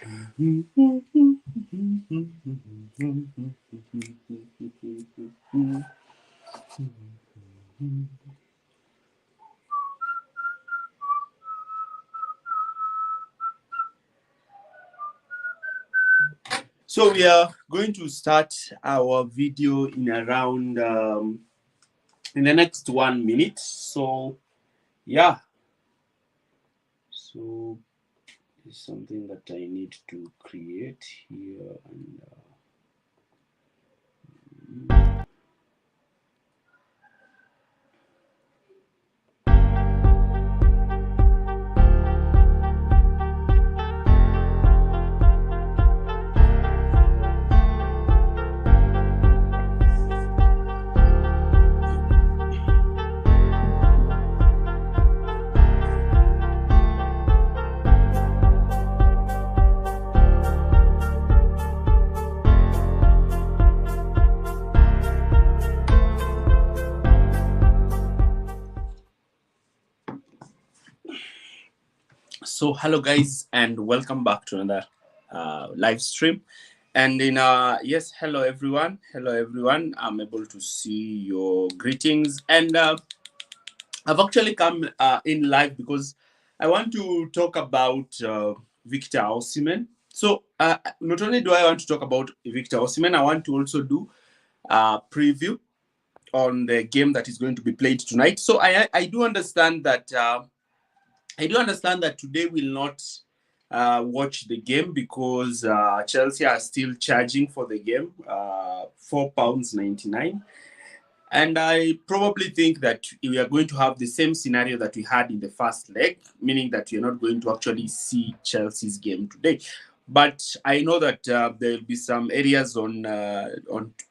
So we are going to start our video in around in the next 1 minute. So yeah, so it's something that I need to create here and so hello guys and welcome back to another live stream. And in yes, hello everyone, I'm able to see your greetings, and I've actually come in live because I want to talk about Victor Osimhen. So not only do I want to talk about Victor Osimhen, I want to also do a preview on the game that is going to be played tonight. So I do understand that today we'll not watch the game because Chelsea are still charging for the game, £4.99. And I probably think that we are going to have the same scenario that we had in the first leg, meaning that we are not going to actually see Chelsea's game today. But I know that there will be some areas on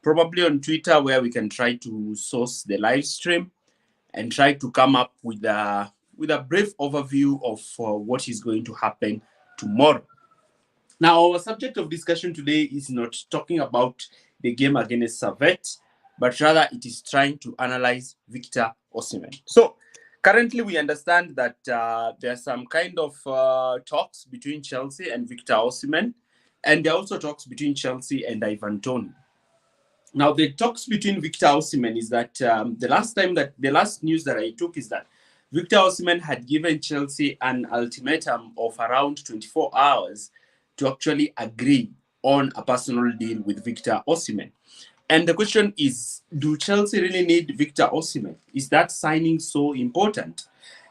probably on Twitter where we can try to source the live stream and try to come up with a brief overview of what is going to happen tomorrow. Now, our subject of discussion today is not talking about the game against Servette, but rather it is trying to analyze Victor Osimhen. So currently we understand that there are some kind of talks between Chelsea and Victor Osimhen, and there are also talks between Chelsea and Ivan Toney. Now, the talks between Victor Osimhen is that the last news that I took is that Victor Osimhen had given Chelsea an ultimatum of around 24 hours to actually agree on a personal deal with Victor Osimhen. And the question is, do Chelsea really need Victor Osimhen? Is that signing so important?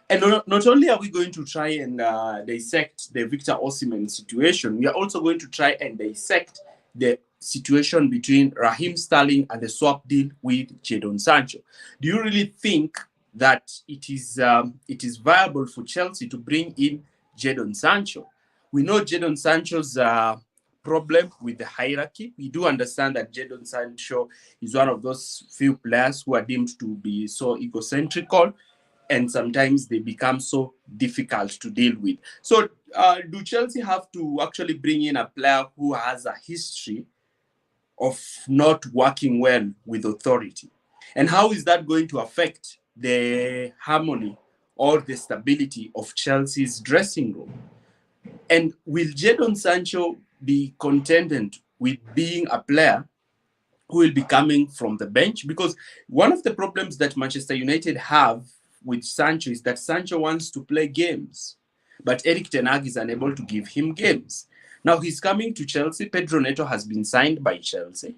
And not only are we going to try and dissect the Victor Osimhen situation, we are also going to try and dissect the situation between Raheem Sterling and the swap deal with Jadon Sancho. Do you really think that it is viable for Chelsea to bring in Jadon Sancho? We know Jadon Sancho's problem with the hierarchy. We do understand that Jadon Sancho is one of those few players who are deemed to be so egocentrical, and sometimes they become so difficult to deal with. So do Chelsea have to actually bring in a player who has a history of not working well with authority? And how is that going to affect the harmony or the stability of Chelsea's dressing room? And will Jadon Sancho be contented with being a player who will be coming from the bench? Because one of the problems that Manchester United have with Sancho is that Sancho wants to play games, but Erik ten Hag is unable to give him games. Now he's coming to Chelsea. Pedro Neto has been signed by Chelsea.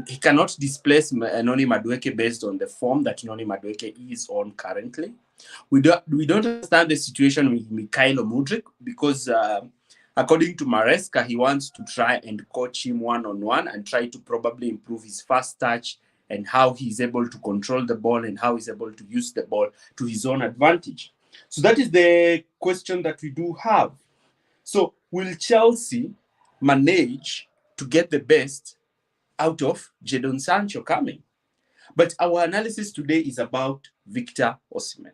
He cannot displace Noni Madueke based on the form that Noni Madueke is on currently. We don't understand the situation with Mikhailo Mudryk because according to Maresca, he wants to try and coach him one-on-one and try to probably improve his fast touch and how he's able to control the ball and how he's able to use the ball to his own advantage. So that is the question that we do have. So will Chelsea manage to get the best out of Jadon Sancho coming? But our analysis today is about Victor Osimhen.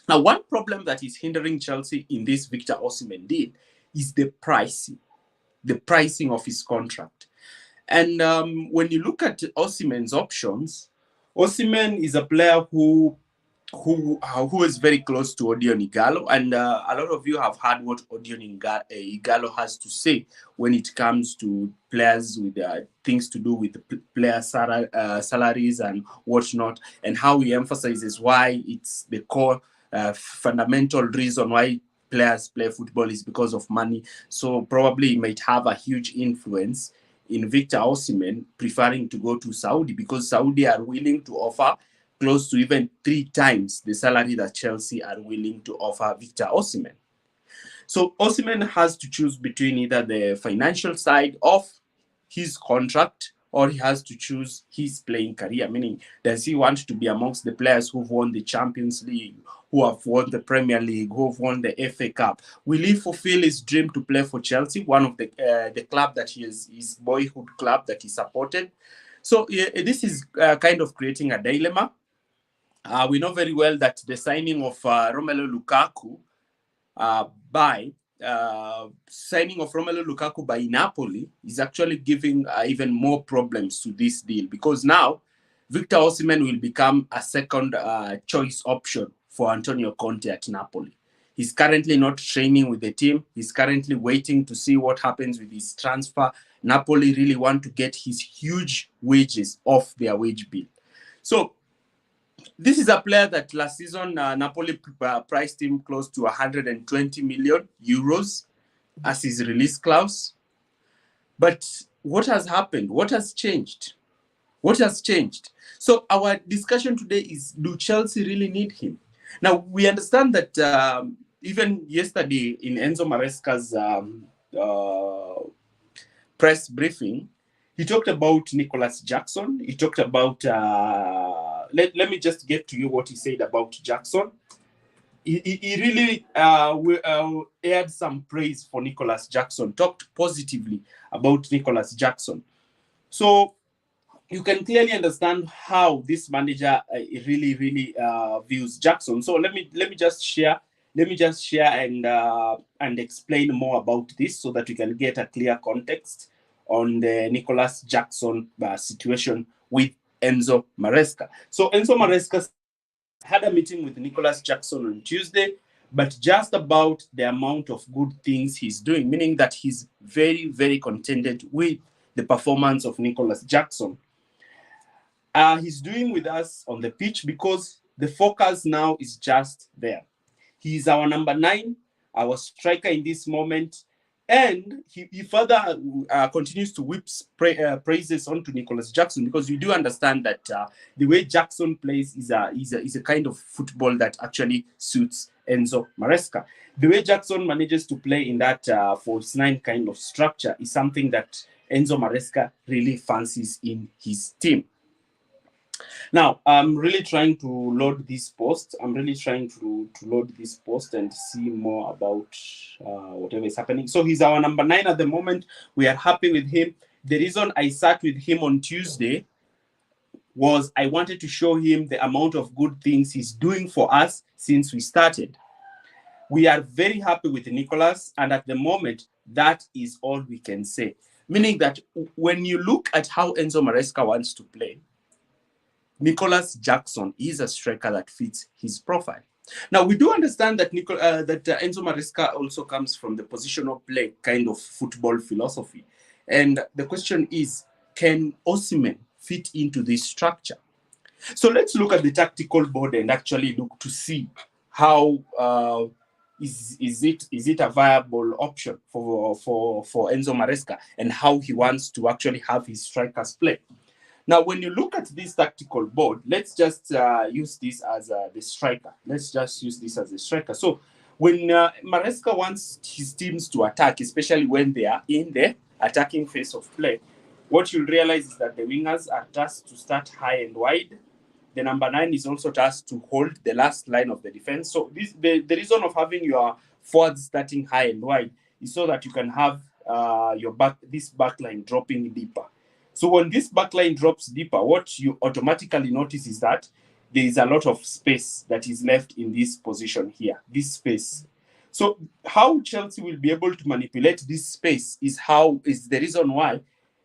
Now, one problem that is hindering Chelsea in this Victor Osimhen deal is the pricing of his contract. And when you look at Osimhen's options, Osimhen is a player who who is very close to Odion Igalo, and a lot of you have heard what Odion Igalo has to say when it comes to players with things to do with the player salaries and whatnot, and how he emphasizes why it's the core fundamental reason why players play football is because of money. So probably it might have a huge influence in Victor Osimhen preferring to go to Saudi, because Saudi are willing to offer close to even 3 times the salary that Chelsea are willing to offer Victor Osimhen. So Osimhen has to choose between either the financial side of his contract, or he has to choose his playing career, meaning does he want to be amongst the players who've won the Champions League, who have won the Premier League, who have won the FA Cup? Will he fulfill his dream to play for Chelsea, one of the club that he is, his boyhood club that he supported? So this is kind of creating a dilemma. We know very well that the signing of Romelu Lukaku by Napoli is actually giving even more problems to this deal, because now Victor Osimhen will become a second choice option for Antonio Conte at Napoli. He's currently not training with the team. He's currently waiting to see what happens with his transfer. Napoli really want to get his huge wages off their wage bill. So this is a player that last season Napoli priced him close to 120 million euros as his release clause. But what has happened? What has changed? What has changed? So our discussion today is, do Chelsea really need him? Now, we understand that even yesterday in Enzo Maresca's press briefing, he talked about Nicholas Jackson. He talked about, let me just get to you what he said about Jackson. He really aired some praise for Nicholas Jackson, talked positively about Nicholas Jackson. So you can clearly understand how this manager really views Jackson. So let me just share and explain more about this so that we can get a clear context on the Nicholas Jackson situation with Enzo Maresca. So Enzo Maresca had a meeting with Nicholas Jackson on Tuesday, but just about the amount of good things he's doing, meaning that he's very contented with the performance of Nicholas Jackson. He's doing with us on the pitch because the focus now is just there. He's our number 9, our striker in this moment, and he further continues to whip praises onto Nicholas Jackson, because we do understand that the way Jackson plays is a kind of football that actually suits Enzo Maresca. The way Jackson manages to play in that false 9 kind of structure is something that Enzo Maresca really fancies in his team. Now, I'm really trying to load this post. I'm really trying to load this post and see more about whatever is happening. So he's our number 9 at the moment. We are happy with him. The reason I sat with him on Tuesday was I wanted to show him the amount of good things he's doing for us since we started. We are very happy with Nicholas, and at the moment, that is all we can say. Meaning that when you look at how Enzo Maresca wants to play, Nicholas Jackson is a striker that fits his profile. Now, we do understand that Enzo Maresca also comes from the positional play kind of football philosophy. And the question is, can Osimhen fit into this structure? So let's look at the tactical board and actually look to see how is it a viable option for Enzo Maresca, and how he wants to actually have his strikers play. Now, when you look at this tactical board, let's just use this as the striker. Let's just use this as a striker. So when Maresca wants his teams to attack, especially when they are in the attacking phase of play, what you'll realize is that the wingers are tasked to start high and wide. The number 9 is also tasked to hold the last line of the defense. So the reason of having your forwards starting high and wide is so that you can have this back line dropping deeper. So when this backline drops deeper, what you automatically notice is that there is a lot of space that is left in this position here, this space. So how Chelsea will be able to manipulate this space is the reason why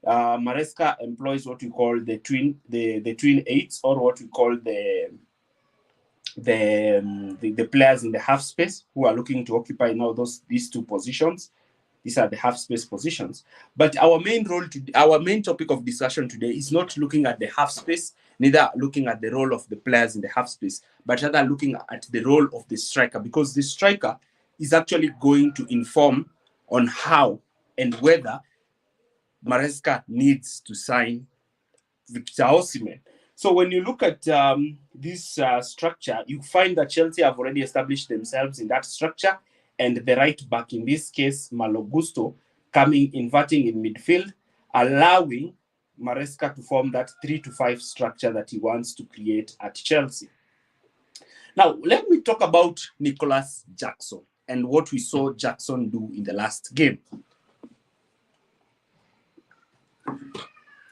Maresca employs what we call the twin 8s, or what we call the the players in the half space who are looking to occupy now these two positions. These are the half space positions. But our main topic of discussion today is not looking at the half space, neither looking at the role of the players in the half space, but rather looking at the role of the striker, because the striker is actually going to inform on how and whether Maresca needs to sign Victor Osimhen. So when you look at this structure, you find that Chelsea have already established themselves in that structure, and the right back, in this case, Malo Gusto, inverting in midfield, allowing Maresca to form that 3-5 structure that he wants to create at Chelsea. Now, let me talk about Nicholas Jackson and what we saw Jackson do in the last game.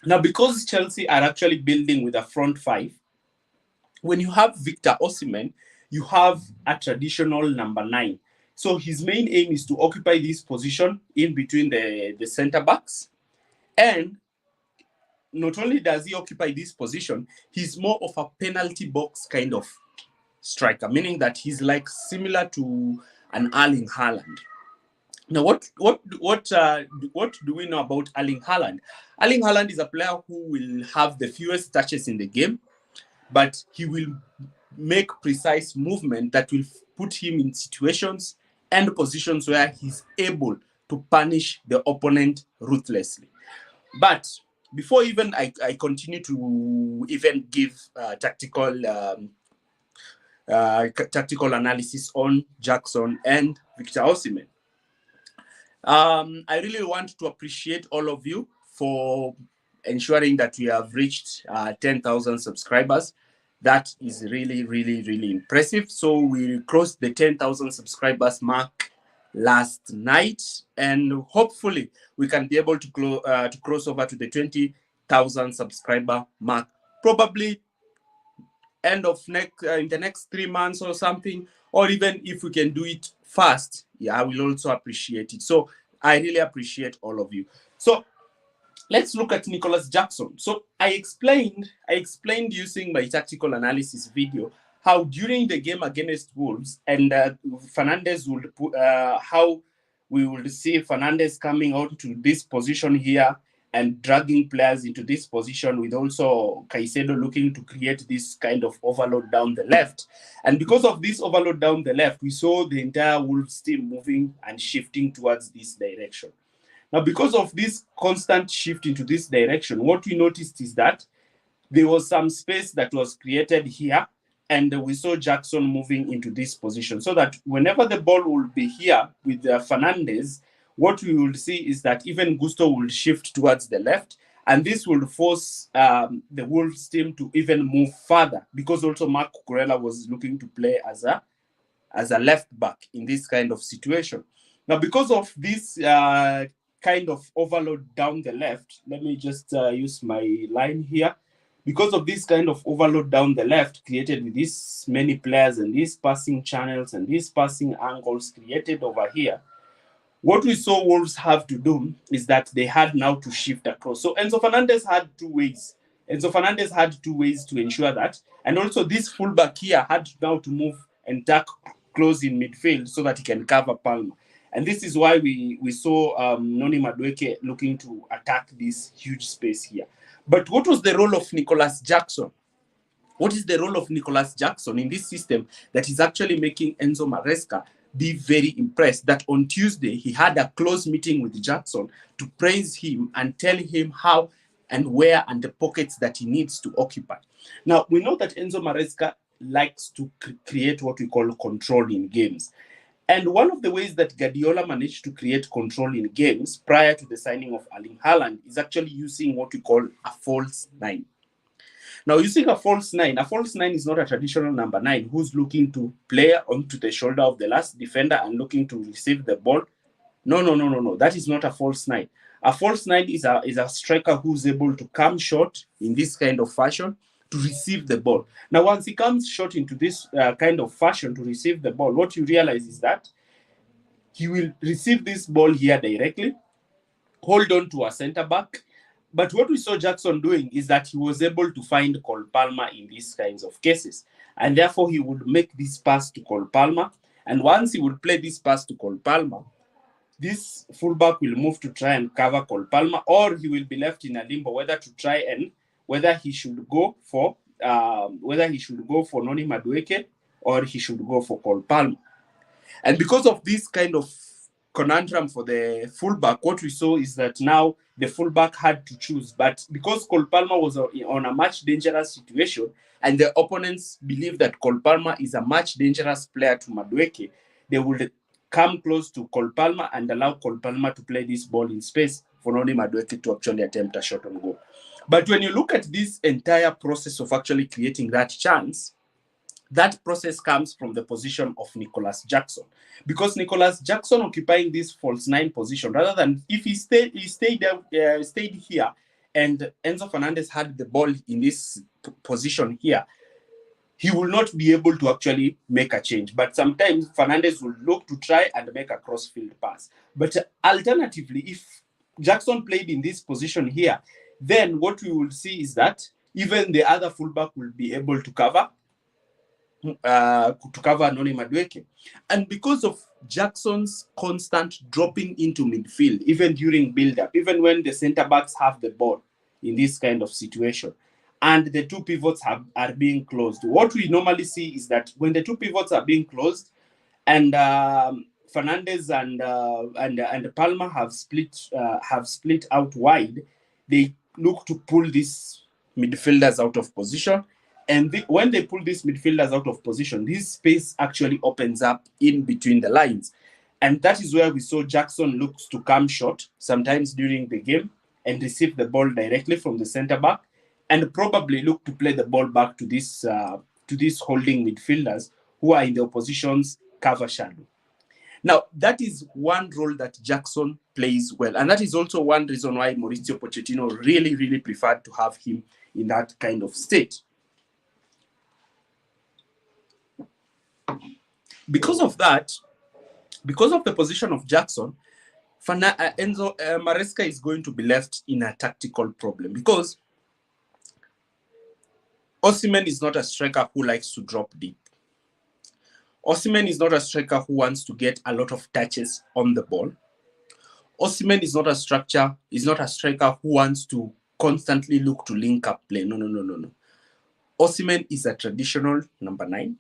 Now, because Chelsea are actually building with a front five, when you have Victor Osimhen, you have a traditional number 9. So his main aim is to occupy this position in between the center backs. And not only does he occupy this position, he's more of a penalty box kind of striker, meaning that he's like similar to an Erling Haaland. Now, what do we know about Erling Haaland? Erling Haaland is a player who will have the fewest touches in the game, but he will make precise movement that will put him in situations and positions where he's able to punish the opponent ruthlessly. But before even I continue to even give tactical analysis on Jackson and Victor Osimhen, I really want to appreciate all of you for ensuring that we have reached 10,000 subscribers. That is really, really, really impressive. So we crossed the 10,000 subscribers mark last night, and hopefully we can be able to cross over to the 20,000 subscriber mark, probably end of in the next 3 months or something, or even if we can do it fast, I will also appreciate it. So I really appreciate all of you. So let's look at Nicholas Jackson. So I explained using my tactical analysis video how during the game against Wolves, and Fernandes would put how we will see Fernandes coming out to this position here and dragging players into this position, with also Caicedo looking to create this kind of overload down the left. And because of this overload down the left, we saw the entire Wolves team moving and shifting towards this direction. Now, because of this constant shift into this direction, what we noticed is that there was some space that was created here, and we saw Jackson moving into this position, so that whenever the ball will be here with Fernandes, what we will see is that even Gusto will shift towards the left, and this will force the Wolves team to even move further, because also Marc Cucurella was looking to play as a left back in this kind of situation. Now, because of this kind of overload down the left, let me just use my line here. Because of this kind of overload down the left created with these many players and these passing channels and these passing angles created over here, what we saw Wolves have to do is that they had now to shift across. So Enzo Fernandez had two ways. To ensure that. And also this fullback here had now to move and tuck close in midfield so that he can cover Palmer. And this is why we saw Noni Madueke looking to attack this huge space here. But what was the role of Nicholas Jackson? What is the role of Nicholas Jackson in this system that is actually making Enzo Maresca be very impressed? That on Tuesday, he had a close meeting with Jackson to praise him and tell him how and where and the pockets that he needs to occupy. Now, we know that Enzo Maresca likes to create what we call control in games. And one of the ways that Guardiola managed to create control in games prior to the signing of Erling Haaland is actually using what we call a false 9. Now, using a false 9 is not a traditional number 9 who's looking to play onto the shoulder of the last defender and looking to receive the ball. No. That is not a false 9. A false 9 is a striker who's able to come short in this kind of fashion to receive the ball. Now, once he comes short into this kind of fashion to receive the ball, what you realize is that he will receive this ball here directly, hold on to a center back, But what we saw Jackson doing is that he was able to find Cole Palmer in these kinds of cases. And therefore, he would make this pass to Cole Palmer. And once he would play this pass to Cole Palmer, this fullback will move to try and cover Cole Palmer, or he will be left in a limbo whether he should go for Noni Madueke or he should go for Cole Palmer. And because of this kind of conundrum for the fullback, what we saw is that now the fullback had to choose. But because Cole Palmer was on a much dangerous situation, and the opponents believe that Cole Palmer is a much dangerous player to Madueke, they would come close to Cole Palmer and allow Cole Palmer to play this ball in space for Noni Madueke to actually attempt a shot on goal. But when you look at this entire process of actually creating that chance, that process comes from the position of Nicholas Jackson, because Nicholas Jackson occupying this false nine position, rather than if he stayed here, and Enzo Fernandez had the ball in this position here, he will not be able to actually make a change. But sometimes Fernandez will look to try and make a cross-field pass. But alternatively, if Jackson played in this position here, then what we will see is that even the other fullback will be able to cover Noni Madueke. And because of Jackson's constant dropping into midfield, even during build-up, even when the centre-backs have the ball in this kind of situation, and the two pivots are being closed, what we normally see is that when the two pivots are being closed and Fernandez and Palmer have split out wide, they look to pull these midfielders out of position. And when they pull these midfielders out of position, this space actually opens up in between the lines. And that is where we saw Jackson looks to come short sometimes during the game and receive the ball directly from the centre-back, and probably look to play the ball back to these holding midfielders who are in the opposition's cover shadow. Now, that is one role that Jackson plays well. And that is also one reason why Mauricio Pochettino really, really preferred to have him in that kind of state. Because of that, because of the position of Jackson, Maresca is going to be left in a tactical problem, because Osimhen is not a striker who likes to drop deep. Osimhen is not a striker who wants to get a lot of touches on the ball. Osimhen is not a striker who wants to constantly look to link up play. No. Osimhen is a traditional number 9.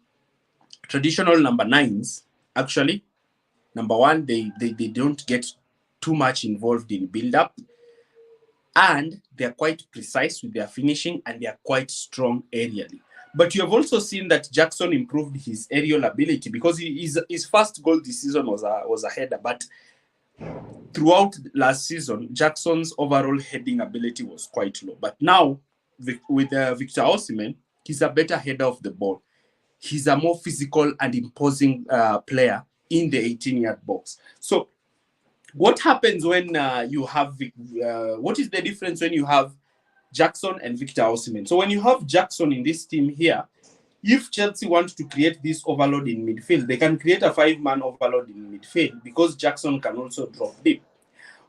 Traditional number 9s, actually, number one, they don't get too much involved in build-up, and they're quite precise with their finishing, and they're quite strong aerially. But you have also seen that Jackson improved his aerial ability, because his first goal this season was a header. But throughout last season, Jackson's overall heading ability was quite low. But now, with Victor Osimhen, he's a better header of the ball. He's a more physical and imposing player in the 18-yard box. So what happens when you have... what is the difference when you have Jackson and Victor Osimhen? So when you have Jackson in this team here, if Chelsea want to create this overload in midfield, they can create a 5-man overload in midfield, because Jackson can also drop deep.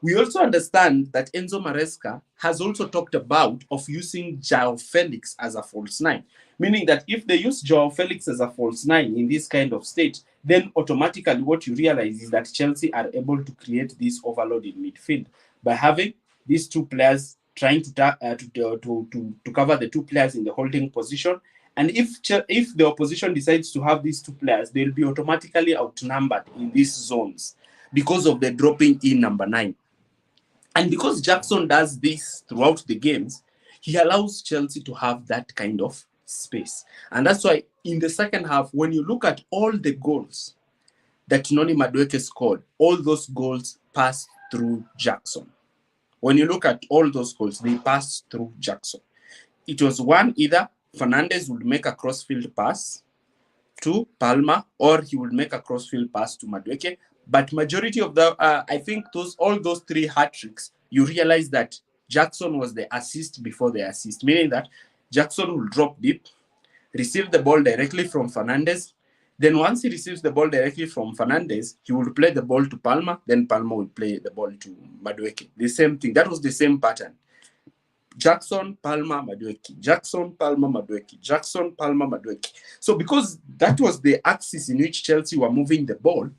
We also understand that Enzo Maresca has also talked about of using Joao Felix as a false 9, meaning that if they use Joao Felix as a false 9 in this kind of state, then automatically what you realize is that Chelsea are able to create this overload in midfield by having these two players trying to cover the two players in the holding position. And if the opposition decides to have these two players, they'll be automatically outnumbered in these zones because of the dropping in number 9. And because Jackson does this throughout the games, he allows Chelsea to have that kind of space. And that's why in the second half, when you look at all the goals that Noni Madueke scored, all those goals passed through Jackson. When you look at all those goals, they passed through Jackson. It was one, either Fernandez would make a crossfield pass to Palmer, or he would make a crossfield pass to Madueke. But majority of I think all those 3 hat-tricks, you realize that Jackson was the assist before the assist, meaning that Jackson will drop deep, receive the ball directly from Fernandez. Then once he receives the ball directly from Fernandez, he will play the ball to Palmer. Then Palmer will play the ball to Madueke. The same thing. That was the same pattern. Jackson, Palmer, Madueke, Jackson, Palmer, Madueke, Jackson, Palmer, Madueke. So because that was the axis in which Chelsea were moving the ball,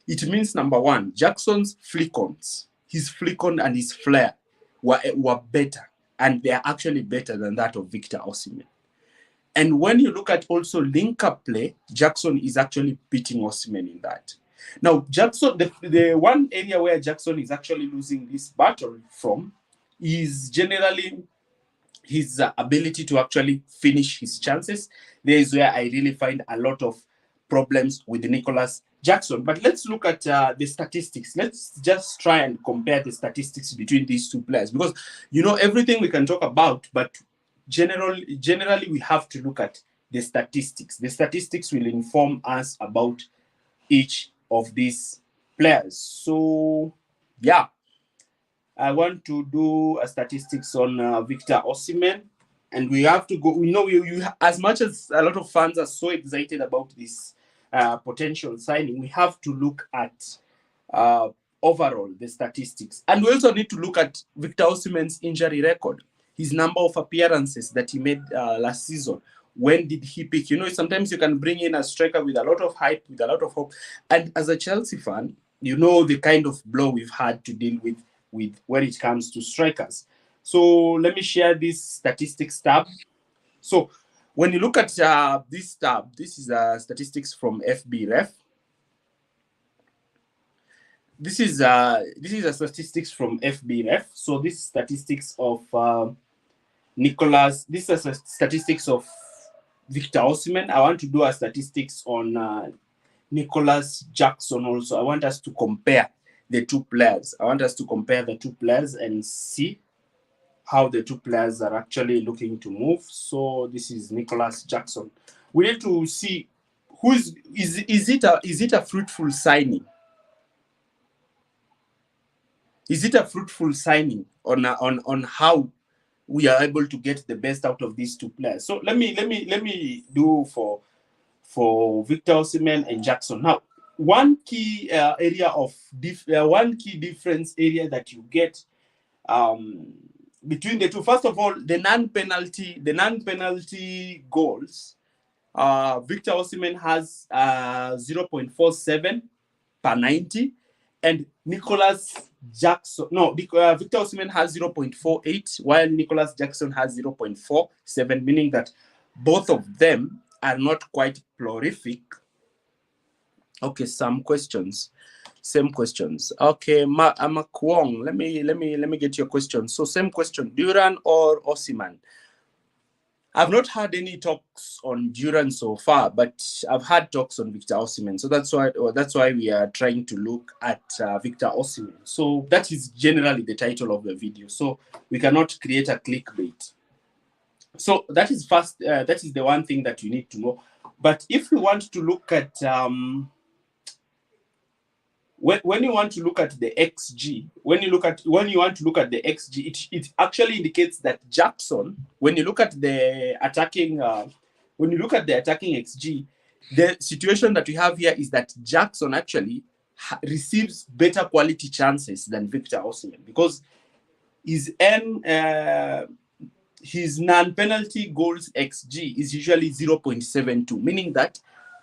it means number one, Jackson's flick-ons, his flick-on and his flair were better, and they are actually better than that of Victor Osimhen. And when you look at also link-up play, Jackson is actually beating Osimhen in that. Now, Jackson, the one area where Jackson is actually losing this battle from is generally his ability to actually finish his chances. There is where I really find a lot of problems with Nicholas Jackson. But let's look at the statistics. Let's just try and compare the statistics between these two players, because you know everything we can talk about, but generally we have to look at the statistics. The statistics will inform us about each of these players. So yeah, I want to do a statistics on Victor Osimhen, and we have to go. We know you as much as a lot of fans are so excited about this potential signing, we have to look at overall the statistics, and we also need to look at Victor Osimhen's injury record, his number of appearances that he made last season. When did he pick? You know, sometimes you can bring in a striker with a lot of hype, with a lot of hope, and as a Chelsea fan, you know the kind of blow we've had to deal with when it comes to strikers. So let me share this statistics tab. So when you look at this tab, this is statistics from FBref. This is a statistics from FBref. So this is statistics of Nicholas. This is a statistics of Victor Osimhen. I want to do a statistics on Nicholas Jackson also. I want us to compare the two players. I want us to compare the two players and see how the two players are actually looking to move. So this is Nicholas Jackson. We need to see who is it a fruitful signing? Is it a fruitful signing on how we are able to get the best out of these two players? So let me do for Victor Osimhen and Jackson. Now, one key difference area that you get between the two. First of all, the non-penalty goals. Victor Osimhen has 0.47 per 90, and Nicholas Jackson. No, Victor Osimhen has 0.48, while Nicholas Jackson has 0.47, meaning that both of them are not quite prolific. Okay, same questions. Okay, Kwong, let me get your question. So same question, Duran or Osimhen? I've not had any talks on Duran so far, but I've had talks on Victor Osimhen. So that's why we are trying to look at Victor Osimhen. So that is generally the title of the video. So we cannot create a clickbait. So that is first. That is the one thing that you need to know. But if we want to look at when you want to look at the XG, when you want to look at the XG, it actually indicates that Jackson, when you look at the attacking XG, the situation that we have here is that Jackson actually receives better quality chances than Victor Osimhen, because his non-penalty goals XG is usually 0.72, meaning that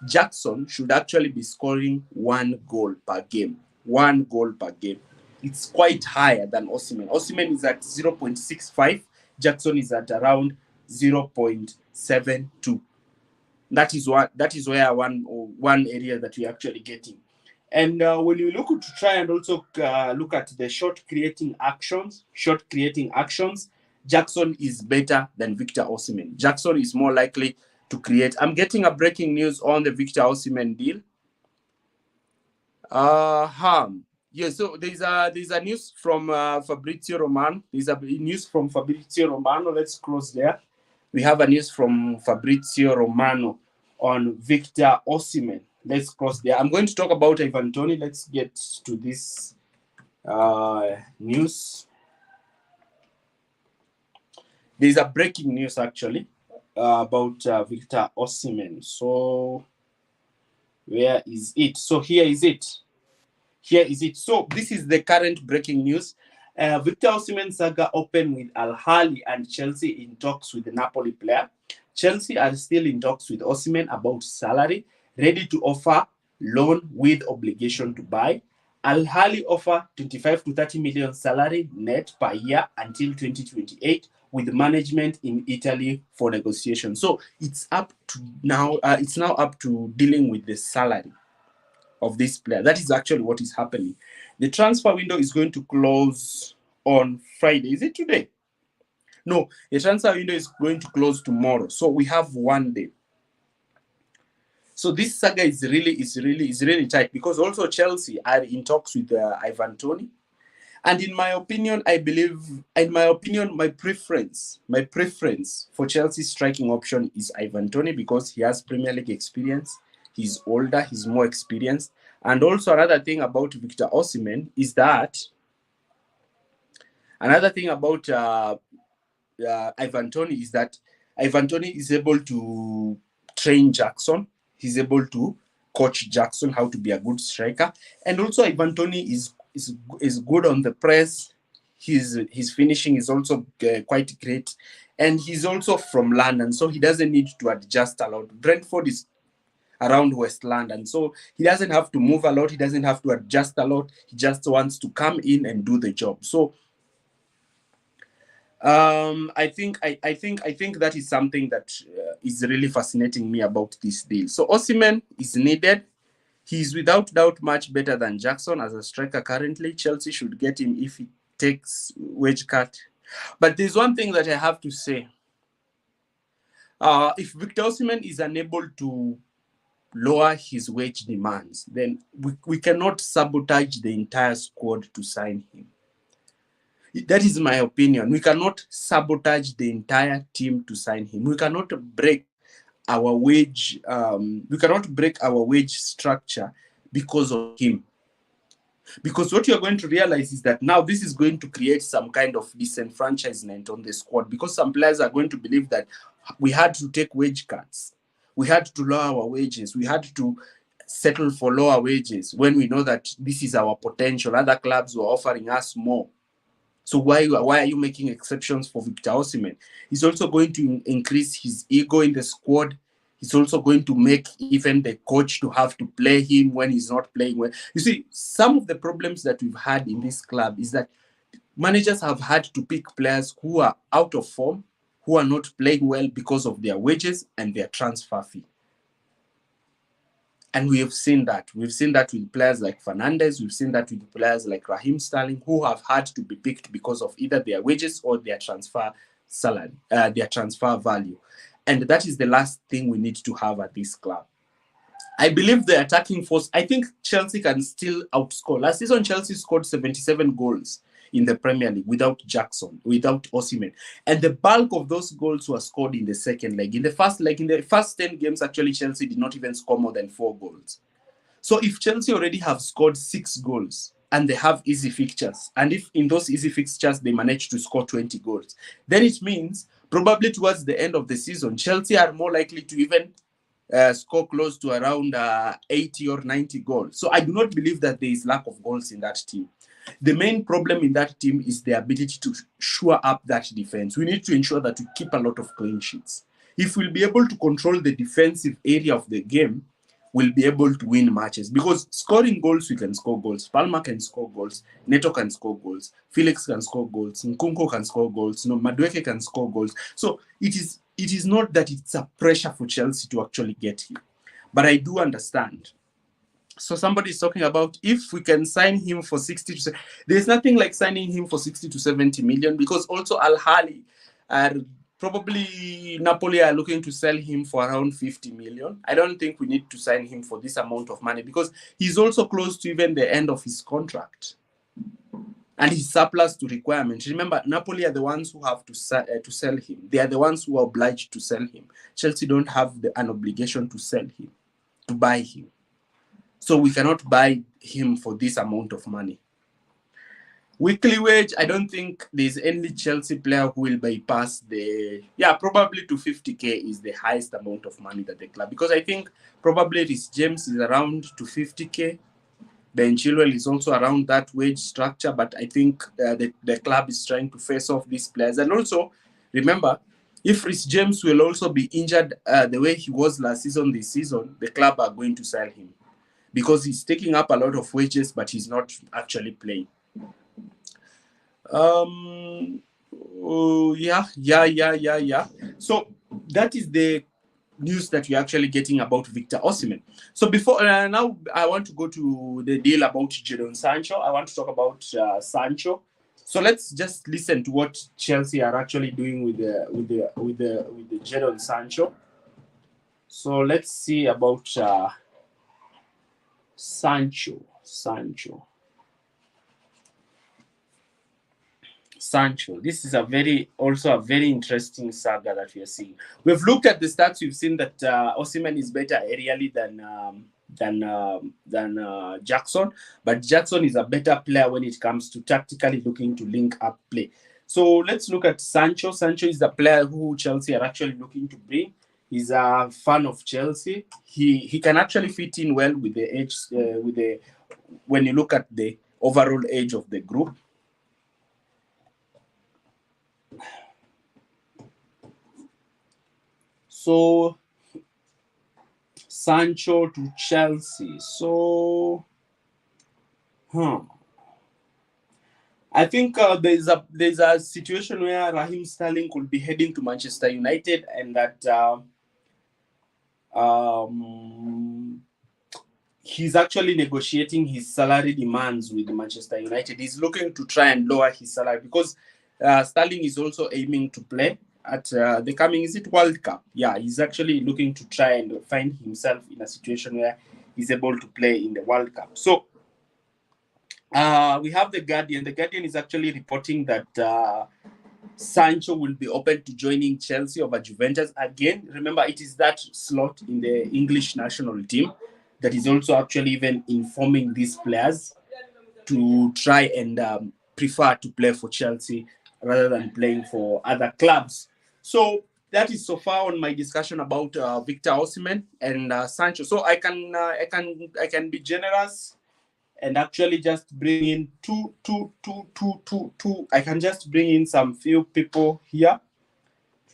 Jackson should actually be scoring 1 goal per game. 1 goal per game. It's quite higher than Osimhen. Osimhen is at 0.65. Jackson is at around 0.72. That is where one area that we're actually getting. And when you look to try and also look at the shot creating actions, Jackson is better than Victor Osimhen. Jackson is more likely to create. I'm getting a breaking news on the Victor Osimhen deal. Yeah, so there's a news from Fabrizio Romano. There's a news from Fabrizio Romano. Let's close there. We have a news from Fabrizio Romano on Victor Osimhen. Let's close there. I'm going to talk about Ivan Toney. Let's get to this news. There's a breaking news actually about Victor Osimhen. So where is it? So here is it. So this is the current breaking news. Victor Osimhen saga open with Al Ahly and Chelsea in talks with the Napoli player. Chelsea are still in talks with Osimhen about salary, ready to offer loan with obligation to buy. Al Ahly offer 25 to 30 million salary net per year until 2028 with management in Italy for negotiation. So it's up to now. It's now up to dealing with the salary of this player. That is actually what is happening. The transfer window is going to close on Friday. Is it today? No, the transfer window is going to close tomorrow. So we have one day. So this saga is really tight because also Chelsea are in talks with Ivan Toney. And in my opinion, my preference for Chelsea's striking option is Ivan Toney because he has Premier League experience. He's older, he's more experienced. And also another thing about Victor Osimhen is that Ivan Toney is able to train Jackson. He's able to coach Jackson how to be a good striker. And also Ivan Toney is good on the press. His finishing is also quite great. And he's also from London, so he doesn't need to adjust a lot. Brentford is around West London, so he doesn't have to move a lot. He doesn't have to adjust a lot. He just wants to come in and do the job. So I think that is something that is really fascinating me about this deal. So Osimhen is needed. He's without doubt much better than Jackson as a striker currently. Chelsea should get him if he takes wage cut. But there's one thing that I have to say. If Victor Osimhen is unable to lower his wage demands, then we cannot sabotage the entire squad to sign him. That is my opinion. We cannot sabotage the entire team to sign him. We cannot break our wage. We cannot break our wage structure because of him. Because what you're going to realize is that now this is going to create some kind of disenfranchisement on the squad because some players are going to believe that we had to take wage cuts. We had to lower our wages. We had to settle for lower wages when we know that this is our potential. Other clubs were offering us more. So why are you making exceptions for Victor Osimhen? He's also going to increase his ego in the squad. He's also going to make even the coach to have to play him when he's not playing well. You see, some of the problems that we've had in this club is that managers have had to pick players who are out of form, who are not playing well because of their wages and their transfer fee. And we have seen that. We've seen that with players like Fernandes. We've seen that with players like Raheem Sterling, who have had to be picked because of either their wages or their transfer salary, their transfer value. And that is the last thing we need to have at this club. I believe the attacking force, I think Chelsea can still outscore. Last season, Chelsea scored 77 goals in the Premier League without Jackson, without Osimhen. And the bulk of those goals were scored in the second leg. In the first 10 games, actually, Chelsea did not even score more than 4 goals. So if Chelsea already have scored 6 goals and they have easy fixtures, and if in those easy fixtures they manage to score 20 goals, then it means probably towards the end of the season, Chelsea are more likely to even score close to around 80 or 90 goals. So I do not believe that there is lack of goals in that team. The main problem in that team is the ability to shore up that defense. We need to ensure that we keep a lot of clean sheets. If we'll be able to control the defensive area of the game, we'll be able to win matches. Because scoring goals, we can score goals. Palmer can score goals. Neto can score goals. Felix can score goals. Nkunku can score goals. Madueke can score goals. So it is not that it's a pressure for Chelsea to actually get him. But I do understand. So somebody is talking about if we can sign him for 60 to 70. There's nothing like signing him for 60 to 70 million because also Al Ahly are probably Napoli are looking to sell him for around 50 million. I don't think we need to sign him for this amount of money because he's also close to even the end of his contract. And he's surplus to requirements. Remember, Napoli are the ones who have to sell him. They are the ones who are obliged to sell him. Chelsea don't have an obligation to sell him, to buy him. So we cannot buy him for this amount of money. Weekly wage, I don't think there's any Chelsea player who will bypass probably to 50k is the highest amount of money that the club, because I think probably Reece James is around to 50k. Ben Chilwell is also around that wage structure, but I think the club is trying to face off these players. And also, remember, if Reece James will also be injured the way he was last season, this season, the club are going to sell him because he's taking up a lot of wages, but he's not actually playing. Yeah. So that is the news that we're actually getting about Victor Osimhen. So before now, I want to go to the deal about Jadon Sancho. I want to talk about Sancho. So let's just listen to what Chelsea are actually doing with the Jadon Sancho. So let's see about Sancho. This is also a very interesting saga that we are seeing. We've looked at the stats. We've seen that Osimhen is better aerially than Jackson, but Jackson is a better player when it comes to tactically looking to link up play. So let's look at Sancho. Sancho is the player who Chelsea are actually looking to bring. He's a fan of Chelsea. He can actually fit in well with the age when you look at the overall age of the group. So Sancho to Chelsea. So, I think there's a situation where Raheem Sterling could be heading to Manchester United, and that he's actually negotiating his salary demands with Manchester United. He's looking to try and lower his salary because Sterling is also aiming to play at the coming, is it World Cup? Yeah, he's actually looking to try and find himself in a situation where he's able to play in the World Cup. So we have The Guardian. The Guardian is actually reporting that Sancho will be open to joining Chelsea over Juventus. Again, remember, it is that slot in the English national team that is also actually even informing these players to try and prefer to play for Chelsea rather than playing for other clubs. So that is so far on my discussion about Victor Osimhen and Sancho. So I can be generous and actually just bring in two. I can just bring in some few people here,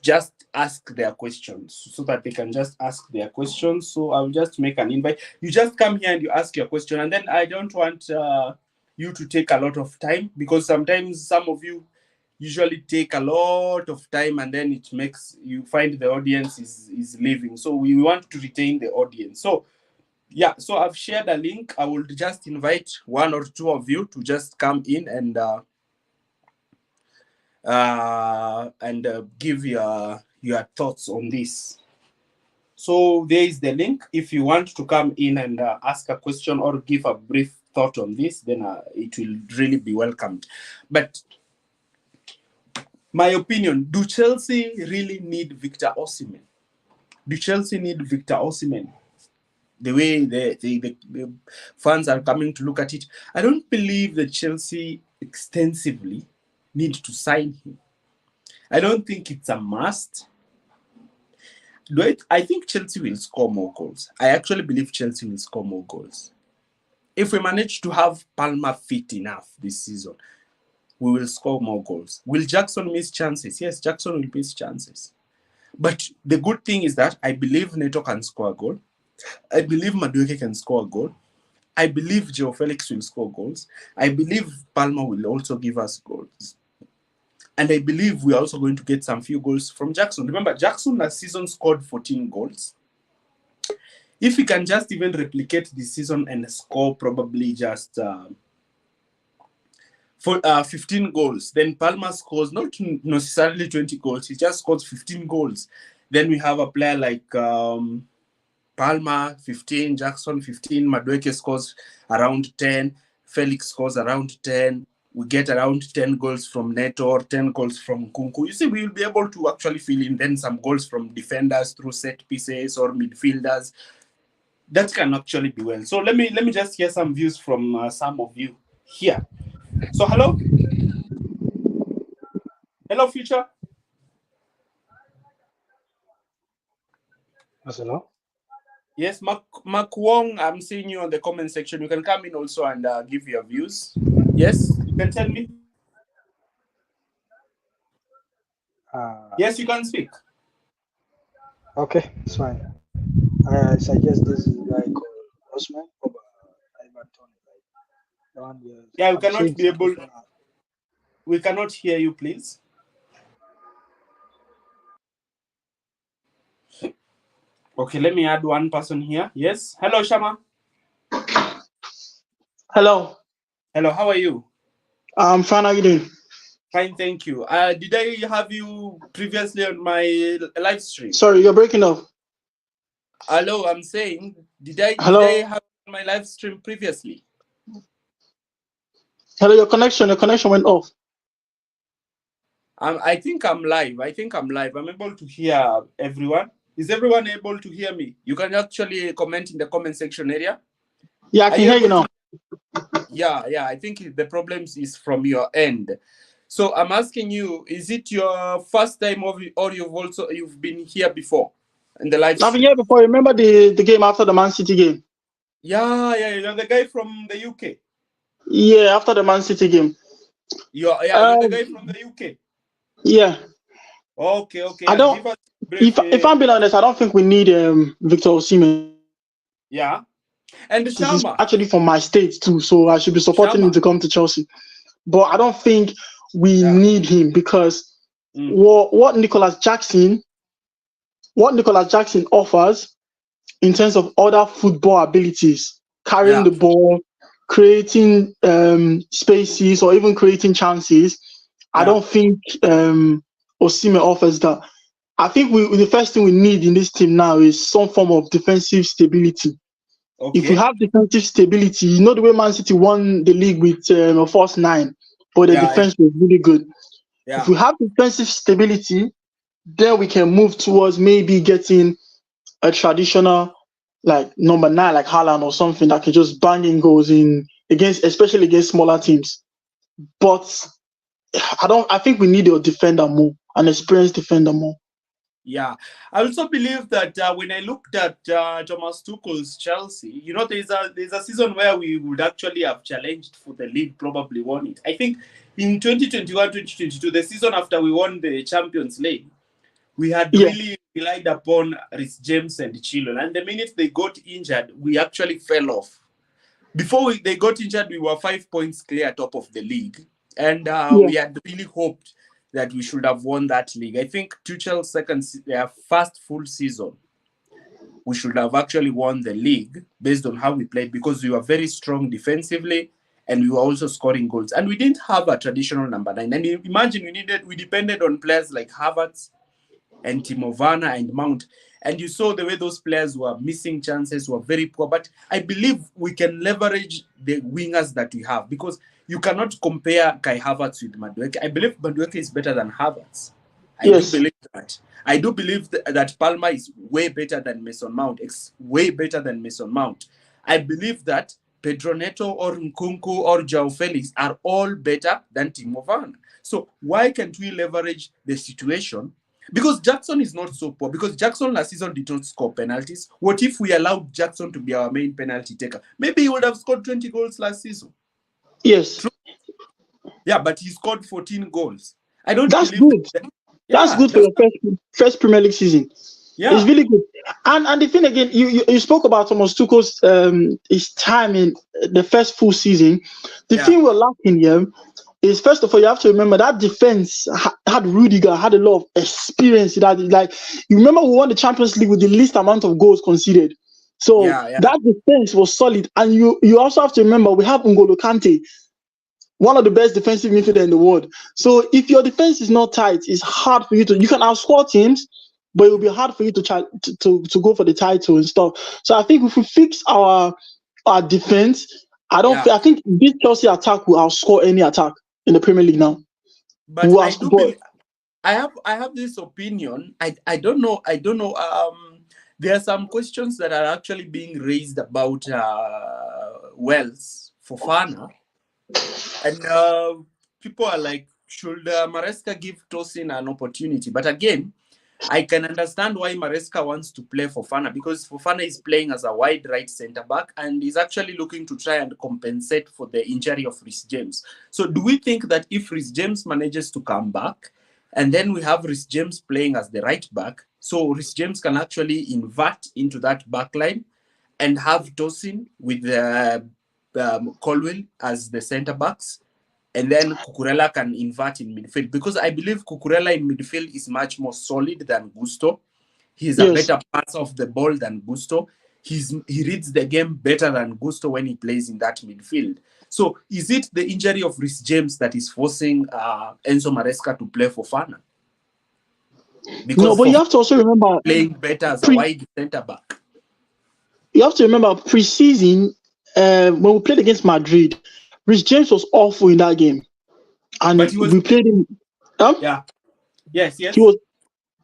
just ask their questions so that they can just ask their questions. So I'll just make an invite. You just come here and you ask your question, and then I don't want you to take a lot of time, because sometimes some of you usually take a lot of time and then it makes you find the audience is leaving. So we want to retain the audience. So yeah, so I've shared a link. I will just invite one or two of you to just come in and give your thoughts on this. So there is the link. If you want to come in and ask a question or give a brief thought on this, then it will really be welcomed. But my opinion, do Chelsea really need Victor Osimhen? Do Chelsea need Victor Osimhen? The way the fans are coming to look at it, I don't believe that Chelsea extensively need to sign him. I don't think it's a must. I think Chelsea will score more goals. I actually believe Chelsea will score more goals. If we manage to have Palmer fit enough this season, we will score more goals. Will Jackson miss chances? Yes, Jackson will miss chances. But the good thing is that I believe Neto can score a goal. I believe Madueke can score a goal. I believe Joe Felix will score goals. I believe Palmer will also give us goals. And I believe we're also going to get some few goals from Jackson. Remember, Jackson last season scored 14 goals. If he can just even replicate this season and score probably just 15 goals, then Palmer scores not necessarily 20 goals. He just scores 15 goals. Then we have a player like Palmer, 15, Jackson, 15, Madueke scores around 10, Felix scores around 10. We get around 10 goals from Neto or 10 goals from Kunku. You see, we will be able to actually fill in then some goals from defenders through set pieces or midfielders. That can actually be well. So let me just hear some views from some of you here. So hello? Hello, Future? Yes, hello? Yes, Mark Wong, I'm seeing you on the comment section. You can come in also and give your views. Yes, you can tell me. Yes, you can speak. Okay, it's fine. I suggest this guy called Osman of Everton, like the one years. Yeah, we I'm cannot seeing be some able. people now. We cannot hear you, please. Okay, let me add one person here. Yes. Hello, Shama. Hello, Hello, how are you? I'm fine. How you doing? Fine, thank you. Did I have you previously on my live stream? Sorry, you're breaking up. Hello, I'm saying, did I Hello, have my live stream previously? hello. Your connection went off. I think I'm live. I'm able to hear everyone. Is everyone able to hear me? You can actually comment in the comment section area. Yeah, I Are can you hear you able now. to? Yeah. I think the problems is from your end. So I'm asking you: is it your first time, or you've been here before in the live I've been stream? here before. Remember the game after the Man City game? Yeah. You're the guy from the UK. Yeah, after the Man City game. You're the Um, guy from the UK. yeah. Okay. I Yeah, don't. give us a brief. If I'm being honest, I don't think we need Victor Osimhen. Yeah, and He's Shama, actually from my state too, so I should be supporting him Shama. to come to Chelsea. But I don't think we Yeah. need him because Mm, what Nicholas Jackson offers in terms of other football abilities, carrying yeah. the ball, creating spaces, or even creating chances, I Yeah. don't think Osimhen offers that. I think the first thing we need in this team now is some form of defensive stability. If we Okay. have defensive stability, you know the way Man City won the league with a first nine, but the Yeah. defense was really good. If Yeah. we have defensive stability, then we can move towards maybe getting a traditional like number nine, like Haaland or something that can just bang in goals in against, especially against smaller teams. But I think we need a defender more, an experienced defender more. Yeah. I also believe that when I looked at Thomas Tuchel's Chelsea, there's a season where we would actually have challenged for the league, probably won it. I think in 2021-2022, the season after we won the Champions League, we had Yeah, really relied upon Rhys James and Chilwell. And the minute they got injured, we actually fell off. Before they got injured, we were 5 points clear top of the league, and yeah, we had really hoped that we should have won that league. I think Tuchel's their first full season, we should have actually won the league based on how we played because we were very strong defensively and we were also scoring goals. And we didn't have a traditional number nine. And imagine we depended on players like Havertz and Timo Werner and Mount. And you saw the way those players were missing chances, were very poor. But I believe we can leverage the wingers that we have because you cannot compare Kai Havertz with Madueke. I believe Madueke is better than Havertz. I do yes, believe that. I do believe that Palmer is way better than Mason Mount. It's way better than Mason Mount. I believe that Pedro Neto or Nkunku or Joao Felix are all better than Timo Werner. So why can't we leverage the situation because Jackson is not so poor. Because Jackson last season did not score penalties. What if we allowed Jackson to be our main penalty taker? Maybe he would have scored 20 goals last season. yes. True. Yeah, but he scored 14 goals. I don't That's believe that. good. That's Yeah, good for that's your first Premier League season. It's yeah, really good. And the thing again, you spoke about Thomas Tuchel's his time in the first full season. The yeah, thing we're lacking here is first of all you have to remember that defense had Rudiger had a lot of experience. That like you remember we won the Champions League with the least amount of goals conceded. So yeah. that defense was solid. And you also have to remember we have N'Golo Kante, one of the best defensive midfielder in the world. So if your defense is not tight, it's hard for you can outscore teams, but it will be hard for you to try to go for the title and stuff. So I think if we fix our defense, Yeah. I think this Chelsea attack will outscore any attack in the Premier League now. But Who I has do but believe I have this opinion. I don't know. I don't know. There are some questions that are actually being raised about Wells for Fana. And people are like, should Maresca give Tosin an opportunity? But again, I can understand why Maresca wants to play Fofana, because Fofana is playing as a wide right centre back and is actually looking to try and compensate for the injury of Reece James. So, do we think that if Reece James manages to come back, and then we have Reece James playing as the right back, so Reece James can actually invert into that back line and have Tosin with Colwell as the centre backs, and then Cucurella can invert in midfield, because I believe Cucurella in midfield is much more solid than Gusto. He's a Yes. better passer of the ball than Gusto. He reads the game better than Gusto when he plays in that midfield. So is it the injury of Reece James that is forcing Enzo Maresca to play Fofana? No, Because but you Fofana have to also remember playing better as a pre wide centre back. you have to remember pre-season, when we played against Madrid, Rich James was awful in that game. But And he was, we played him. yeah, yes, He yes. was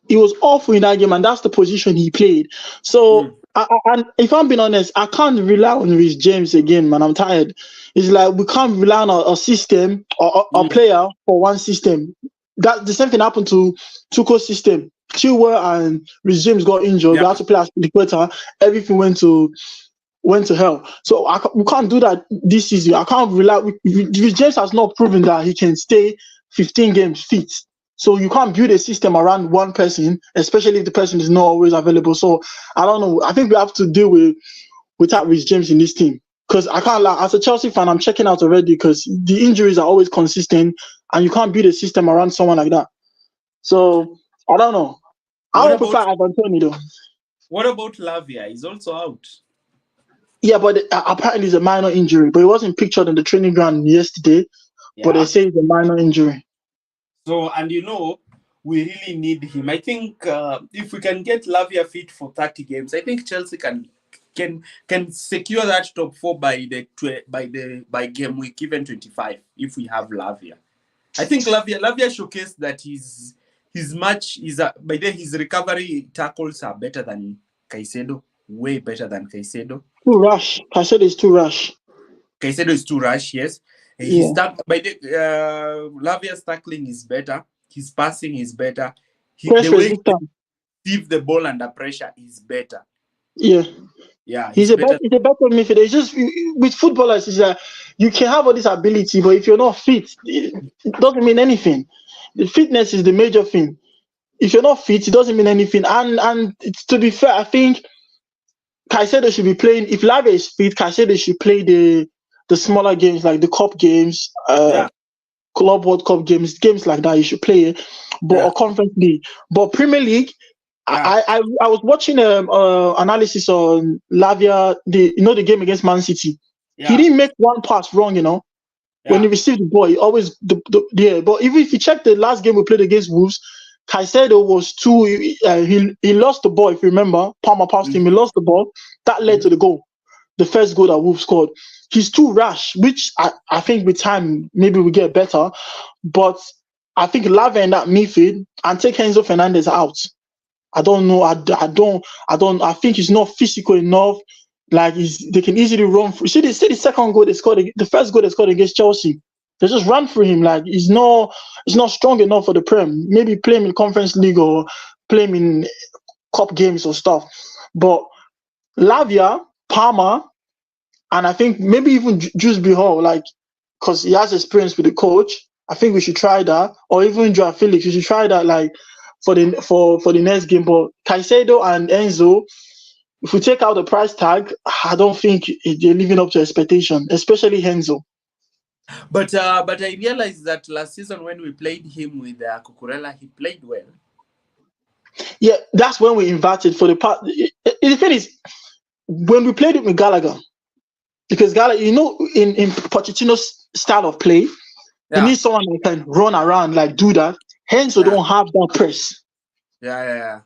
he was awful in that game, and that's the position he played. So, Mm, and if I'm being honest, I can't rely on Rich James again, man. I'm tired. It's like we can't rely on a system or a mm, player for one system. That the same thing happened to Tuchel's system. Chilwell and Rich James got injured. yeah. We had to play as the quarter. Everything went to hell. So we can't do that this season. I can't rely. Rich James has not proven that he can stay 15 games fit. So you can't build a system around one person, especially if the person is not always available. So I don't know. I think we have to deal without Rich James in this team. Because I can't lie, as a Chelsea fan, I'm checking out already because the injuries are always consistent and you can't build a system around someone like that. So I don't know. I What would prefer about Ivan Toney though. Lavia? He's also out. Yeah, but apparently it's a minor injury, but it wasn't pictured in the training ground yesterday. But they Yeah. say it's a minor injury. So, and we really need him. I think if we can get Lavia fit for 30 games, I think Chelsea can secure that top four by game week even 25 if we have Lavia. I think Lavia showcased that by then his recovery tackles are better than Caicedo, way better than Caicedo. Too rash. I said it's too rash. Caicedo is too rash, yes. Yeah. Lavia's tackling is better. His passing is better. The Press way he resistant. receives the ball under pressure is better. Yeah. Yeah, He's he's better. a better midfielder. It's just with footballers, is that you can have all this ability, but if you're not fit, it doesn't mean anything. The fitness is the major thing. If you're not fit, it doesn't mean anything. And to be fair, I think Caicedo should be playing. If Lavia is fit, Caicedo should play the smaller games like the cup games, Yeah, Club World Cup games like that. You should play it, but yeah, or Conference League. But Premier League, yeah, I was watching analysis on Lavia, the game against Man City. He yeah, didn't make one pass wrong, when he yeah, received the ball, he always yeah. But even if you check the last game we played against Wolves, Caicedo was too. He lost the ball. If you remember, Palmer passed him. He lost the ball. That led to the goal, the first goal that Wolves scored. He's too rash, which I think with time maybe we get better. But I think Lavia in that midfield and take Enzo Fernandez out. I don't know. I think he's not physical enough. Like they can easily run through. See the second goal they scored, the first goal they scored against Chelsea. They just ran through him. Like he's not strong enough for the Prem. Maybe play him in Conference League or play him in cup games or stuff. But Lavia, Palmer, and I think maybe even Jules Bihol, like because he has experience with the coach. I think we should try that, or even Joao Felix. We should try that, like for the next game. But Caicedo and Enzo, if we take out the price tag, I don't think they're living up to expectation, especially Enzo. but I realized that last season when we played him with Cucurella, he played well. Yeah, that's when we inverted for the part. The thing is, when we played it with Gallagher, because Gallagher, in Pochettino's style of play, he Yeah, needs someone that can run around, like do that. Enzo yeah, don't have that press. yeah.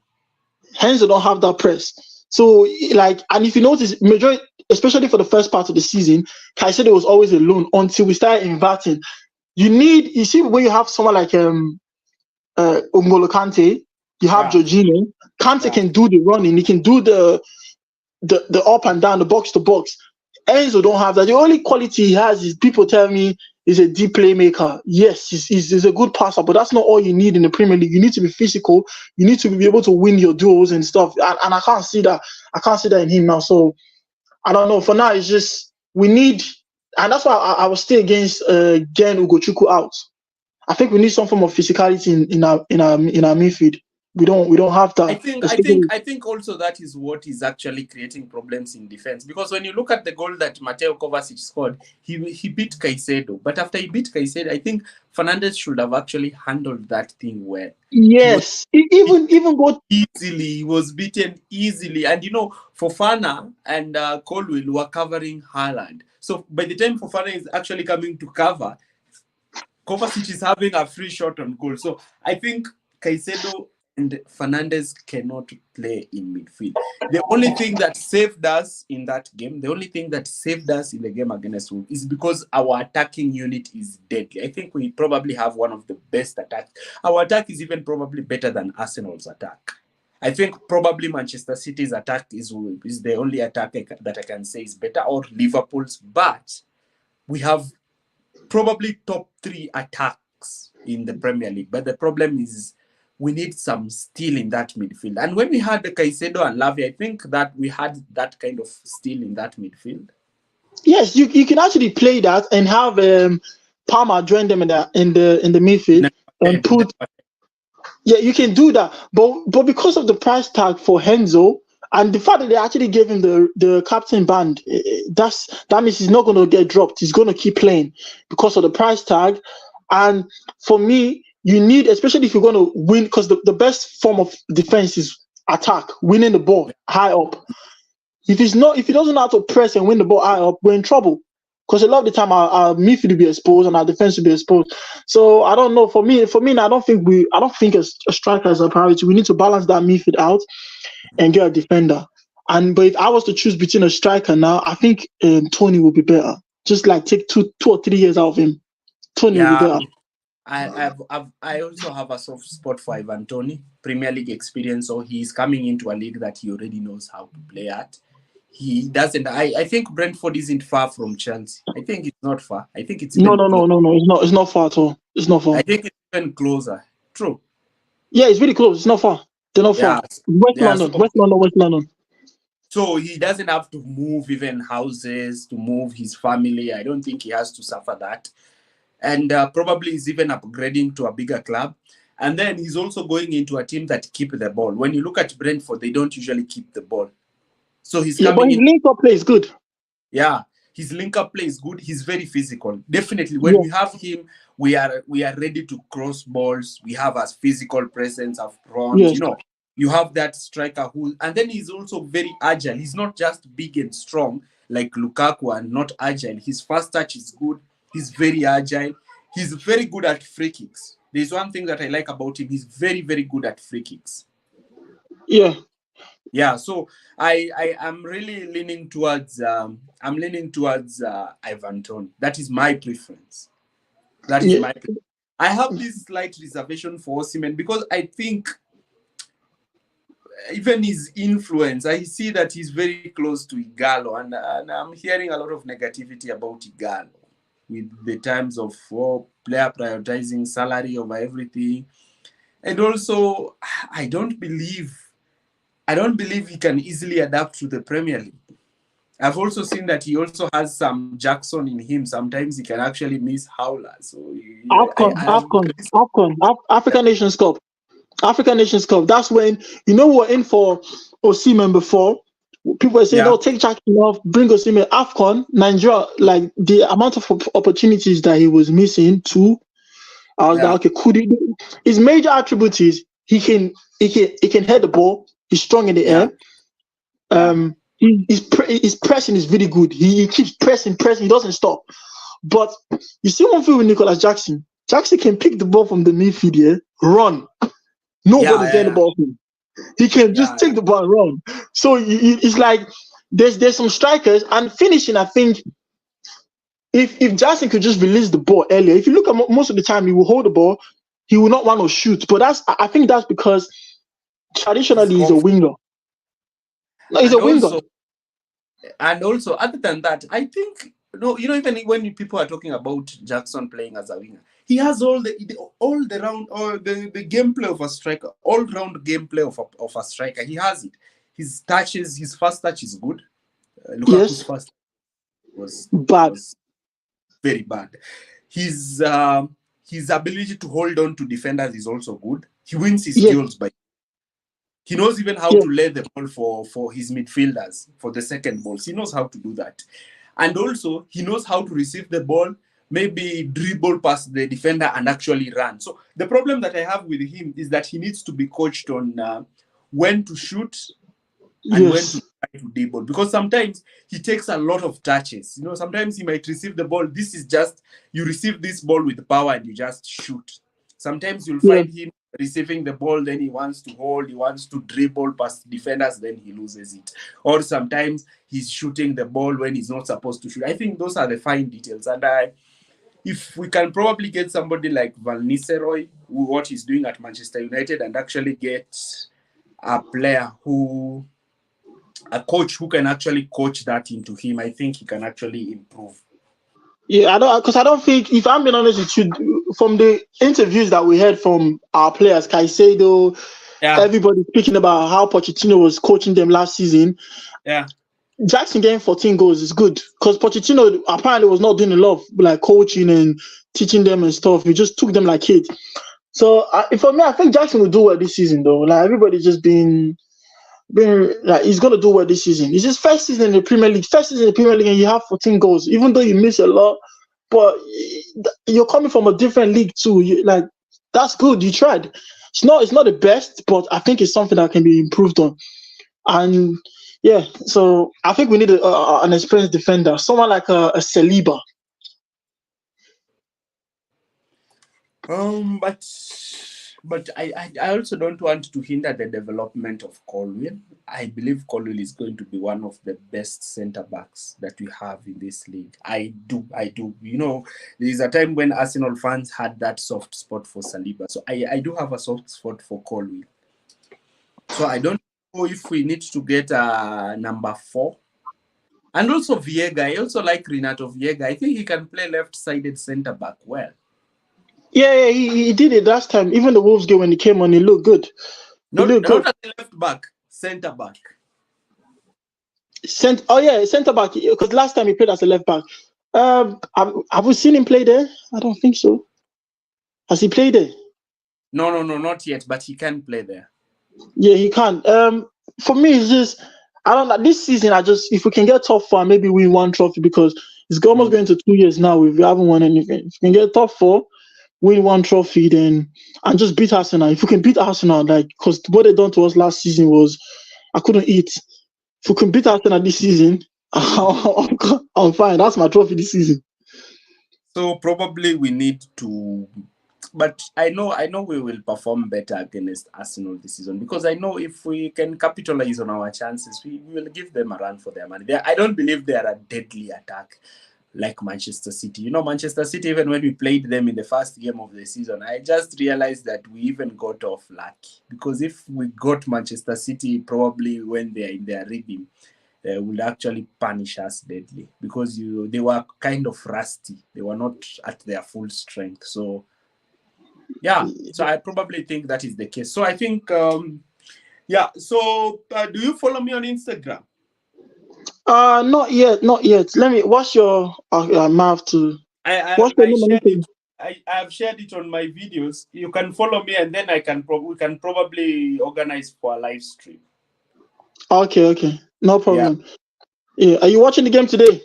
Hence, they don't have that press. So, like, and if you notice, majority, especially for the first part of the season, Caicedo was always alone until we started inverting. You see, when you have someone like N'Golo Kante, you have Yeah, Jorginho. Kante yeah, can do the running. He can do the up and down, the box to box. Enzo don't have that. The only quality he has is people tell me He's a deep playmaker. Yes, he's a good passer, but that's not all you need in the Premier League. You need to be physical. You need to be able to win your duels and stuff. And I can't see that. I can't see that in him now. So I don't know. For now, it's just we need, and that's why I was still against getting Ugochukwu out. I think we need some form of physicality in our midfield. We don't have I that. think I think Especially, I think also that is what is actually creating problems in defense, because when you look at the goal that Mateo Kovacic scored, he beat Caicedo, but after he beat Caicedo, I think Fernandez should have actually handled that thing well. He was yes, even go. easily, he was beaten easily, and Fofana and Colwill were covering Haaland. So by the time Fofana is actually coming to cover, Kovacic is having a free shot on goal. So I think Caicedo and Fernandez cannot play in midfield. The only thing that saved us in that game, the only thing that saved us in the game against Wolves is because our attacking unit is deadly. I think we probably have one of the best attacks. Our attack is even probably better than Arsenal's attack. I think probably Manchester City's attack is the only attack that I can say is better, or Liverpool's, but we have probably top 3 attacks in the Premier League. But the problem is we need some steel in that midfield. And when we had the Caicedo and Lavia, I think that we had that kind of steel in that midfield. Yes, you can actually play that and have Palmer join them in the midfield and put. Yeah, you can do that, but because of the price tag for Henzo and the fact that they actually gave him the captain band, that means he's not going to get dropped. He's going to keep playing because of the price tag. And for me, you need, especially if you're going to win, because the best form of defense is attack, winning the ball high up. If he doesn't know how to press and win the ball high up, we're in trouble. Because a lot of the time our midfield will be exposed and our defense will be exposed. So I don't know. For me, I don't think a striker is a priority. We need to balance that midfield out and get a defender. But if I was to choose between a striker now, I think Tony will be better. Just like take 2 or 3 years out of him. Tony will be Yeah, better. I also have a soft spot for Ivan Toney, Premier League experience. So he's coming into a league that he already knows how to play at. He doesn't. I think Brentford isn't far from Chelsea. I think it's not far. I think it's No, even no, no, close. no, no. It's not far at all. It's not far. I think it's even closer. True. Yeah, it's really close. It's not far. They're not Yeah. far. West Yeah. London, West London, West London. So he doesn't have to move even houses, to move his family. I don't think he has to suffer that. And probably he's even upgrading to a bigger club. And then he's also going into a team that keep the ball. When you look at Brentford, they don't usually keep the ball. So he's Yeah, but coming his in. link-up play is good. Yeah, his link-up play is good. He's very physical. Definitely, when Yeah, we have him, we are ready to cross balls. We have a physical presence up front. yes. You have that striker and then he's also very agile. He's not just big and strong like Lukaku and not agile. His first touch is good. He's very agile. He's very good at free kicks. There's one thing that I like about him. He's very, very good at free kicks. Yeah. Yeah, so I am really leaning towards Ivan Toney. That is my preference. Yeah. I have this slight reservation for Osimhen because I think even his influence, I see that he's very close to Igalo, and I'm hearing a lot of negativity about Igalo with the terms of player prioritizing salary over everything. And also, I don't believe he can easily adapt to the Premier League. I've also seen that he also has some Jackson in him. Sometimes he can actually miss Howler. So African Nations Cup. African Nations Cup. That's when we're in for Osimhen before. People were saying, yeah, "Oh, take Jackson off, bring Osimhen." AFCON, Nigeria, like the amount of opportunities that he was missing too. I was like, okay, could he? His major attribute is he can head the ball. He's strong in the air. His pressing is really good. He keeps pressing. He doesn't stop. But you see one thing with Nicholas Jackson. Jackson can pick the ball from the midfield here, run. Nobody's getting the ball from him. He can just take the ball and run. So it's like there's some strikers and finishing. I think if Jackson could just release the ball earlier, if you look at most of the time, he will hold the ball. He will not want to shoot. But I think that's because traditionally he's a winger. No, he's a winger. And also, other than that, I think No, even when people are talking about Jackson playing as a winger, he has all the round or the gameplay of a striker, all round gameplay of a striker. He has it. His first touch is good. Lukaku's Yes, first was bad. was very bad. His ability to hold on to defenders is also good. He wins his Yes, duels by he knows even how yes, to lay the ball for his midfielders for the second balls. He knows how to do that. And also, he knows how to receive the ball, maybe dribble past the defender and actually run. So, the problem that I have with him is that he needs to be coached on when to shoot and when to yes, try to dribble because sometimes he takes a lot of touches. Sometimes he might receive the ball. This is just you receive this ball with power and you just shoot. Sometimes you'll yes, find him receiving the ball, then he wants to hold, he wants to dribble past defenders, then he loses it. Or sometimes he's shooting the ball when he's not supposed to shoot. I think those are the fine details. And if we can probably get somebody like Van Nistelrooy, what he's doing at Manchester United, and actually get a player a coach who can actually coach that into him, I think he can actually improve. yeah. I don't think, if I'm being honest with you, from the interviews that we heard from our players, Caicedo, Yeah, everybody speaking about how Pochettino was coaching them last season. yeah. Jackson getting 14 goals is good because Pochettino apparently was not doing a lot of like coaching and teaching them and stuff. He just took them like kids. So for me, I think Jackson will do well this season though. Like everybody's just being like he's gonna do well this season. It's his first season in the Premier League. First season in the Premier League, and you have 14 goals, even though you miss a lot. But you're coming from a different league too. Like that's good. You tried. It's not the best, but I think it's something that can be improved on. And yeah, so I think we need an experienced defender, someone like a Saliba. But I also don't want to hinder the development of Colwill. I believe Colwill is going to be one of the best centre backs that we have in this league. I do. There is a time when Arsenal fans had that soft spot for Saliba. So I do have a soft spot for Colwill. So I don't know if we need to get a number 4. And also Viega. I also like Renato Viega. I think he can play left-sided centre back well. Yeah, yeah, he did it last time. Even the Wolves game when he came on, he looked good. He Not looked good. not as a left back, centre back. Oh yeah, centre back. Because last time he played as a left back. Have we seen him play there? I don't think so. Has he played there? No, not yet, but he can play there. Yeah, he can. For me, it's just I don't know. This season, if we can get top 4, maybe win one trophy because it's almost Mm. going to 2 years now. We haven't won anything. If we can get top 4, win one trophy, then and just beat Arsenal. If we can beat Arsenal, like because what they done to us last season was I couldn't eat. If we can beat Arsenal this season, I'm fine. That's my trophy this season. So probably we need to, but I know we will perform better against Arsenal this season because I know if we can capitalize on our chances, we will give them a run for their money. I don't believe they are a deadly attack like Manchester City. Manchester City, even when we played them in the first game of the season, I just realized that we even got off lucky because if we got Manchester City probably when they are in their rhythm, would actually punish us deadly because they were kind of rusty. They were not at their full strength. So yeah, so I probably think that is the case. So I think yeah. So do you follow me on Instagram? Not yet, not yet. Let me. What's your? I might have to. I I, What's your I name on shared it. Instagram? I have shared it on my videos. You can follow me, and then we can probably organize for a live stream. Okay, okay, no Yeah, problem. Yeah, are you watching the game today?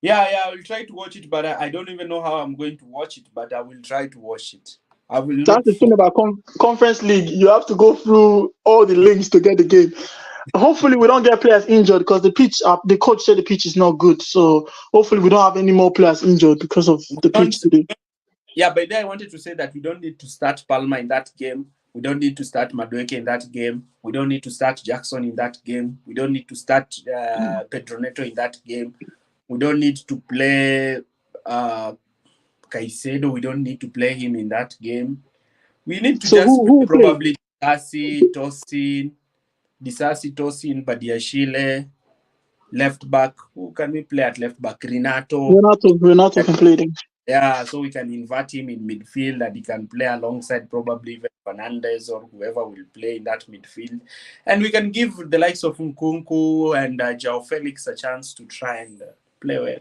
yeah. I will try to watch it, but I don't even know how I'm going to watch it. But I will try to watch it. I will That's look the for. thing about conference league. You have to go through all the links to get the game. Hopefully, we don't get players injured because the coach said the pitch is not good. So hopefully, we don't have any more players injured because of We the pitch don't. today. Yeah, but then I wanted to say that we don't need to start Palmer in that game. We don't need to start Madueke in that game. We don't need to start Jackson in that game. We don't need to start Pedro Neto in that game. We don't need to play uh, Caicedo. We don't need to play him in that game. We need to So just play who will play? Disasi, Tosin, Badiashile. Left back, who can we play at left back? Renato. Renato can play them. Yeah, so we can invert him in midfield and he can play alongside probably even Fernandez or whoever will play in that midfield. And we can give the likes of Nkunku and João Felix a chance to try and play well.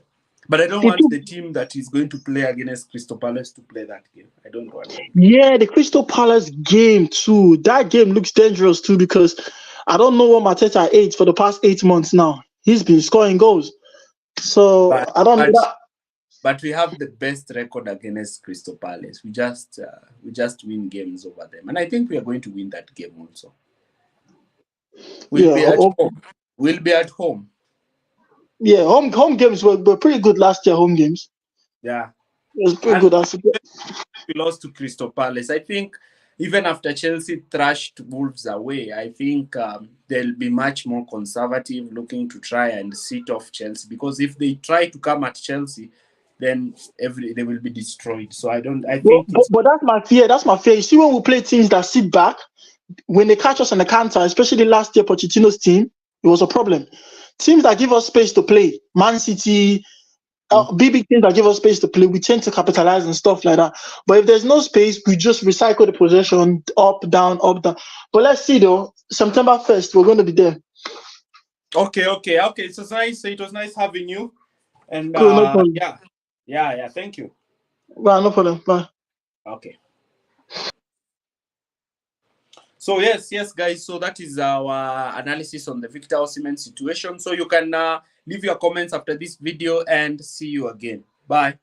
But I don't want the team that is going to play against Crystal Palace to play that game. I don't want them. Yeah, the Crystal Palace game too. That game looks dangerous too because I don't know what Mateta ate for the past 8 months now. He's been scoring goals. So I don't know that. But we have the best record against Crystal Palace. We just win games over them, and I think we are going to win that game also. We'll be at home. We'll be at home. Yeah, home games were pretty good last year. Home games. Yeah, it was pretty good. We lost to Crystal Palace. I think even after Chelsea thrashed Wolves away, I think they'll be much more conservative, looking to try and sit off Chelsea. Because if they try to come at Chelsea, then they will be destroyed. So I think. But that's my fear. That's my fear. You see, when we play teams that sit back, when they catch us on the counter, especially last year, Pochettino's team, it was a problem. Teams that give us space to play, Man City, big teams that give us space to play, we tend to capitalize and stuff like that. But if there's no space, we just recycle the possession up, down. But let's see though, September 1st, we're going to be there. Okay. It was nice. It was nice having you. And cool, no problem. Yeah. Thank you. Bye, no problem. Bye. Okay. So yes, guys. So that is our analysis on the Victor Osimhen situation. So you can leave your comments after this video and see you again. Bye.